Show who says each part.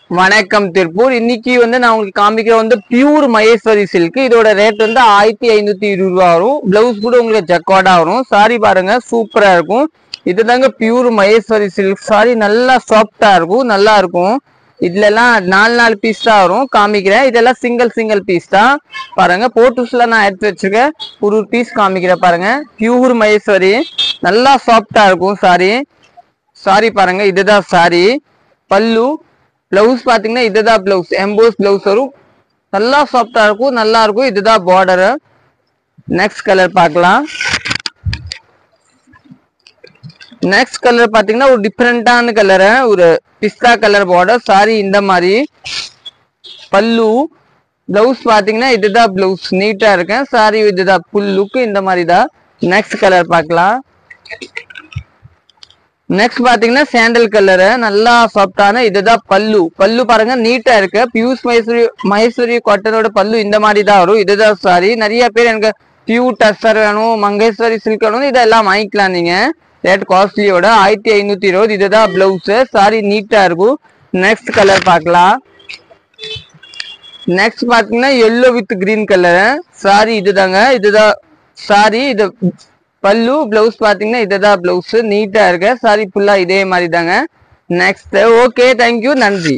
Speaker 1: வணக்கம் திருப்பூர். இன்னைக்கு நான் உங்களுக்கு காமிக்கிற பியூர் மகேஸ்வரி சில்க். இதோட ரேட் 1520 ரூபா வரும். பிளவுஸ் கூட உங்களுக்கு ஜக்கார்டா வரும். சாரி பாருங்க, சூப்பரா இருக்கும். இதுதாங்க பியூர் மகேஸ்வரி சில்க் சாரி. நல்லா சாஃப்டா இருக்கும், நல்லா இருக்கும். இதுல எல்லாம் 4 பீஸ் தான் வரும். காமிக்கிறேன். இதெல்லாம் சிங்கிள் பீஸ் தான். பாருங்க, போட்டோஸ்ல நான் எடுத்து வச்சிருக்கேன். ஒரு பீஸ் காமிக்கிறேன் பாருங்க. பியூர் மகேஸ்வரி, நல்லா சாஃப்டா இருக்கும் சாரி. சாரி பாருங்க, இதுதான் சாரி. பல்லு, பிளவுஸ் பாத்தீங்கன்னா இதுதான் பிளவுஸ், எம்போஸ் பிளவுஸ் வரும். நல்லா சாஃப்டா இருக்கும், நல்லா இருக்கும். இதுதான் பார்டர். நெக்ஸ்ட் கலர் பார்க்கலாம். நெக்ஸ்ட் கலர் பாத்தீங்கன்னா ஒரு டிஃப்ரெண்டான கலர், ஒரு பிஸ்தா கலர் பார்டர். சாரி இந்த மாதிரி. பல்லு, பிளவுஸ் பாத்தீங்கன்னா இதுதான் பிளவுஸ், நீட்டா இருக்கேன். சாரி இதுதான் ஃபுல் லுக், இந்த மாதிரி தான். நெக்ஸ்ட் கலர் பார்க்கலாம். நெக்ஸ்ட் பாத்தீங்கன்னா சாண்டல் கலர், நல்லா சாஃப்டான. இதுதான் பல்லு. பல்லு பாருங்க, நீட்டா இருக்கு. பியூஸ் மகேஸ்வரி காட்டனோட பல்லு இந்த மாதிரி தான் வரும். இதுதான் சாரி. நிறைய பேர் எனக்கு பியூர் டஸ்ஸர் வேணும், மகேஸ்வரி சில்க் வேணும், இதெல்லாம் வாங்கிக்கலாம் நீங்க. ரேட் காஸ்ட்லியோட 1520. இதுதான் பிளவுஸ். சாரி நீட்டா இருக்கும். நெக்ஸ்ட் கலர் பார்க்கலாம். நெக்ஸ்ட் பாத்தீங்கன்னா yellow with green colour sorry. இதுதாங்க, இதுதான் சாரி. இது பல்லு, பிளவுஸ் பாத்தீங்கன்னா இதுதான் பிளவுஸ், நீட்டா இருக்கு. சாரி ஃபுல்லா இதே மாதிரி தாங்க. நெக்ஸ்ட். ஓகே, தேங்க்யூ, நன்றி.